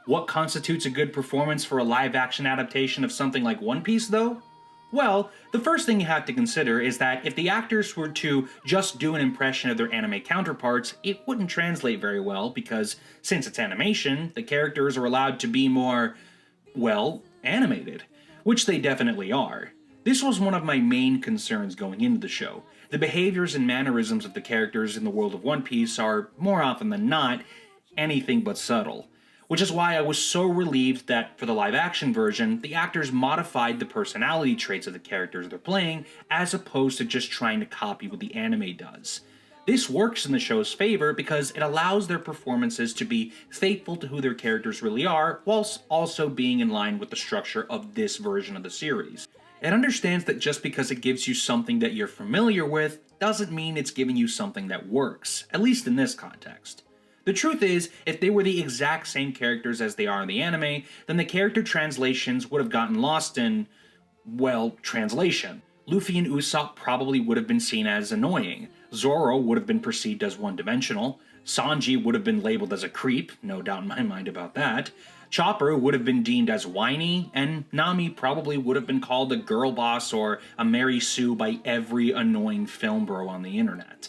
What constitutes a good performance for a live action adaptation of something like One Piece, though? Well, the first thing you have to consider is that if the actors were to just do an impression of their anime counterparts, it wouldn't translate very well because, since it's animation, the characters are allowed to be more, well, animated, which they definitely are. This was one of my main concerns going into the show. The behaviors and mannerisms of the characters in the world of One Piece are, more often than not, anything but subtle. Which is why I was so relieved that for the live action version, the actors modified the personality traits of the characters they're playing as opposed to just trying to copy what the anime does. This works in the show's favor because it allows their performances to be faithful to who their characters really are, whilst also being in line with the structure of this version of the series. It understands that just because it gives you something that you're familiar with doesn't mean it's giving you something that works, at least in this context. The truth is, if they were the exact same characters as they are in the anime, then the character translations would have gotten lost in, well, translation. Luffy and Usopp probably would have been seen as annoying, Zoro would have been perceived as one-dimensional, Sanji would have been labeled as a creep, no doubt in my mind about that, Chopper would have been deemed as whiny, and Nami probably would have been called a girl boss or a Mary Sue by every annoying film bro on the internet.